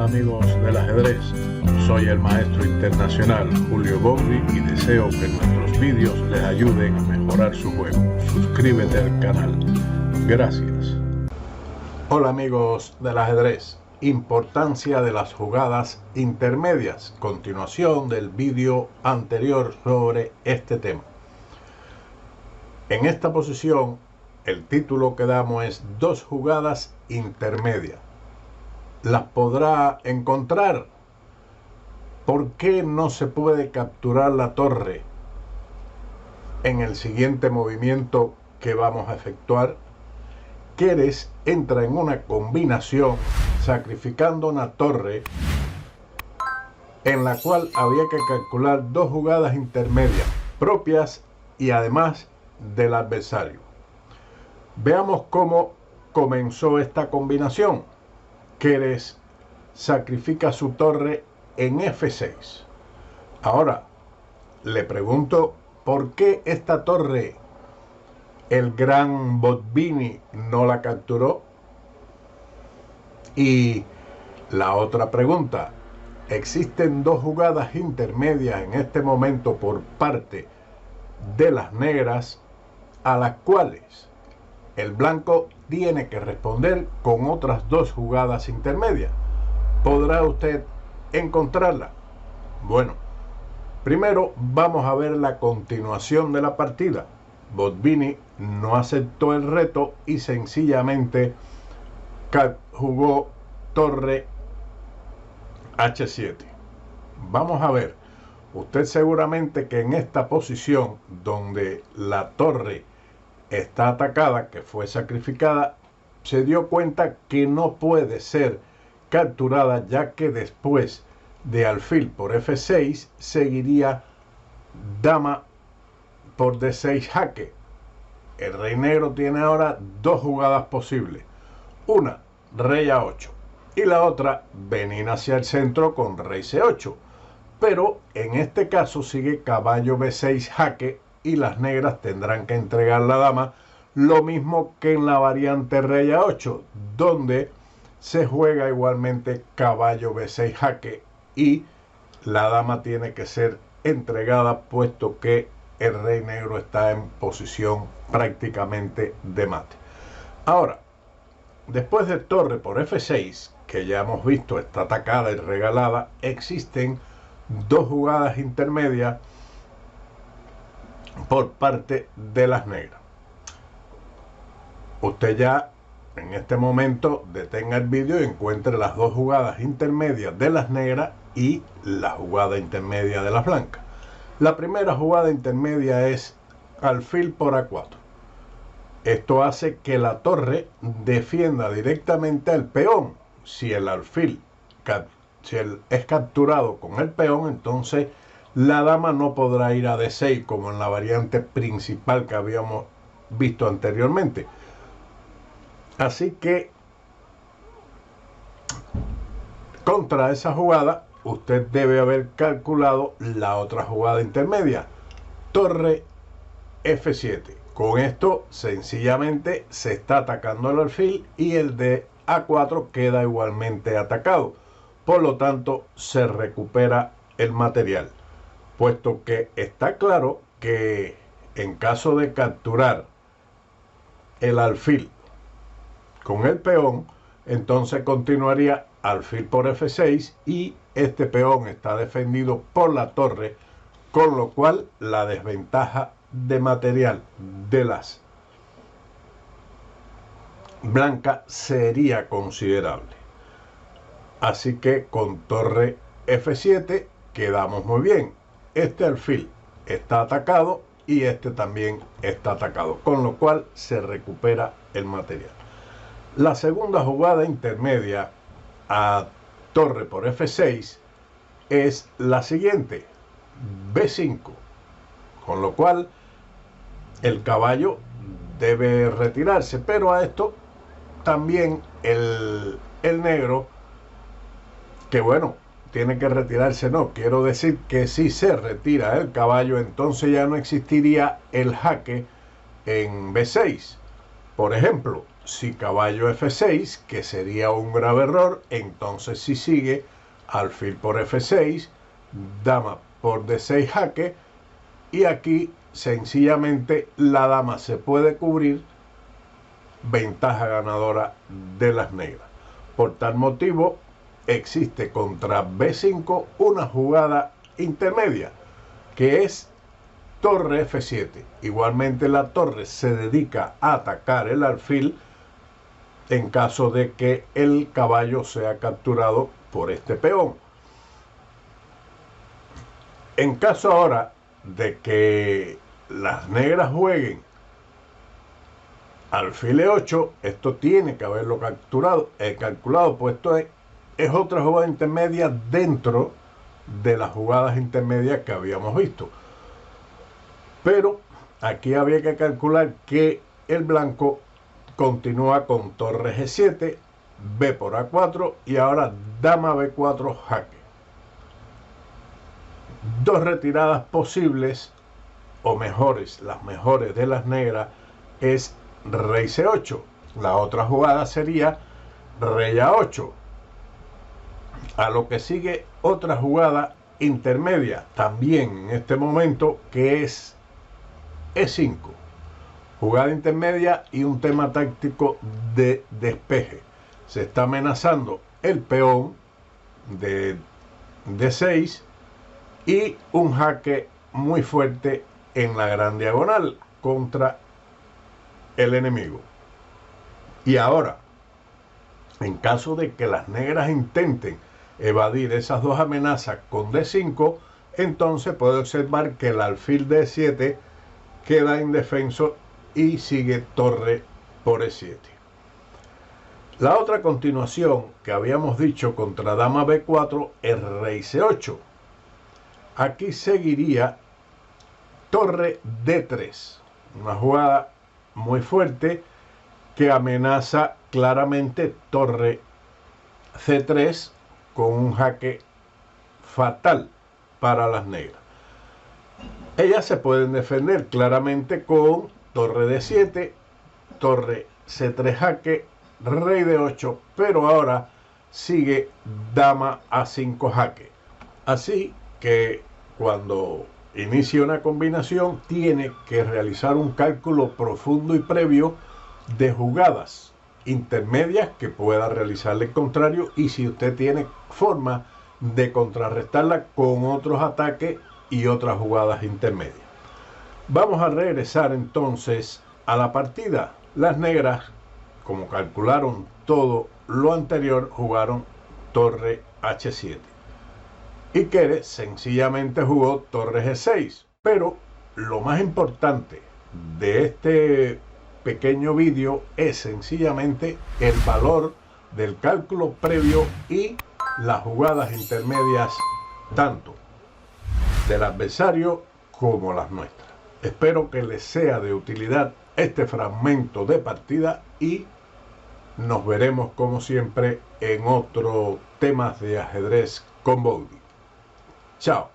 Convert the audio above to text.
amigos del ajedrez, soy el maestro internacional Julio Bobri y deseo que nuestros vídeos les ayuden a mejorar su juego. Suscríbete al canal. Gracias. Hola amigos del ajedrez, importancia de las jugadas intermedias, continuación del vídeo anterior sobre este tema. En esta posición, el título que damos es dos jugadas intermedias. ¿Las podrá encontrar? ¿Por qué no se puede capturar la torre en el siguiente movimiento que vamos a efectuar? Keres entra en una combinación sacrificando una torre en la cual había que calcular dos jugadas intermedias propias y además del adversario. Veamos cómo comenzó esta combinación. Keres sacrifica su torre en F6. Ahora, le pregunto, ¿por qué esta torre el gran Botvinnik no la capturó? Y la otra pregunta, existen dos jugadas intermedias en este momento por parte de las negras a las cuales el blanco tiene que responder con otras dos jugadas intermedias. ¿Podrá usted encontrarla? Bueno, primero vamos a ver la continuación de la partida. Botvinnik no aceptó el reto y sencillamente jugó torre H7. Vamos a ver. Usted seguramente que en esta posición donde la torre está atacada, que fue sacrificada, se dio cuenta que no puede ser capturada, ya que después de alfil por F6 seguiría dama por D6 jaque. El rey negro tiene ahora dos jugadas posibles, una rey A8 y la otra venir hacia el centro con rey C8, pero en este caso sigue caballo B6 jaque y las negras tendrán que entregar la dama, lo mismo que en la variante rey A8, donde se juega igualmente caballo B6 jaque y la dama tiene que ser entregada, puesto que el rey negro está en posición prácticamente de mate. Ahora, después de torre por F6, que ya hemos visto está atacada y regalada, existen dos jugadas intermedias por parte de las negras. Usted ya en este momento detenga el vídeo y encuentre las dos jugadas intermedias de las negras y la jugada intermedia de las blancas. La primera jugada intermedia es alfil por A4. Esto hace que la torre defienda directamente al peón. Si el alfil es capturado con el peón, entonces la dama no podrá ir a D6 como en la variante principal que habíamos visto anteriormente. Así que contra esa jugada usted debe haber calculado la otra jugada intermedia, torre F7. Con esto sencillamente se está atacando el alfil y el de A4 queda igualmente atacado. Por lo tanto, se recupera el material, puesto que está claro que en caso de capturar el alfil con el peón, entonces continuaría alfil por F6 y este peón está defendido por la torre, con lo cual la desventaja de material de las blancas sería considerable. Así que con torre F7 quedamos muy bien. Este alfil está atacado y este también está atacado, con lo cual se recupera el material. La segunda jugada intermedia a torre por F6 es la siguiente, B5, con lo cual el caballo debe retirarse, pero a esto también el negro, que bueno, tiene que retirarse, no, quiero decir que si se retira el caballo, entonces ya no existiría el jaque en B6. Por ejemplo, si caballo F6, que sería un grave error, entonces si sigue alfil por F6, dama por D6 jaque, y aquí sencillamente la dama se puede cubrir, ventaja ganadora de las negras. Por tal motivo existe contra B5 una jugada intermedia, que es torre F7. Igualmente la torre se dedica a atacar el alfil en caso de que el caballo sea capturado por este peón. En caso ahora de que las negras jueguen alfil E8, esto tiene que haberlo calculado, pues esto es otra jugada intermedia dentro de las jugadas intermedias que habíamos visto. Pero aquí había que calcular que el blanco continúa con torre G7, B por A4 y ahora dama B4 jaque. Dos retiradas posibles, o mejores, las mejores de las negras, es rey C8. La otra jugada sería rey A8. A lo que sigue otra jugada intermedia, también en este momento, que es E5. Jugada intermedia y un tema táctico de despeje. Se está amenazando el peón de D6 y un jaque muy fuerte en la gran diagonal contra el enemigo. Y ahora, en caso de que las negras intenten evadir esas dos amenazas con D5, entonces puede observar que el alfil D7 queda indefenso y sigue torre por E7. La otra continuación que habíamos dicho contra dama B4 es rey C8. Aquí seguiría torre D3, una jugada muy fuerte que amenaza claramente torre C3 con un jaque fatal para las negras. Ellas se pueden defender claramente con torre D7, torre C3 jaque, rey D8, pero ahora sigue dama A5 jaque. Así que cuando inicia una combinación tiene que realizar un cálculo profundo y previo de jugadas intermedias que pueda realizarle el contrario, y si usted tiene forma de contrarrestarla con otros ataques y otras jugadas intermedias. Vamos a regresar entonces a la partida. Las negras, como calcularon todo lo anterior, jugaron torre H7. Y Keres sencillamente jugó torre G6. Pero lo más importante de este pequeño vídeo es sencillamente el valor del cálculo previo y las jugadas intermedias, tanto del adversario como las nuestras. Espero que les sea de utilidad este fragmento de partida y nos veremos como siempre en otro temas de ajedrez con Bowdy. Chao.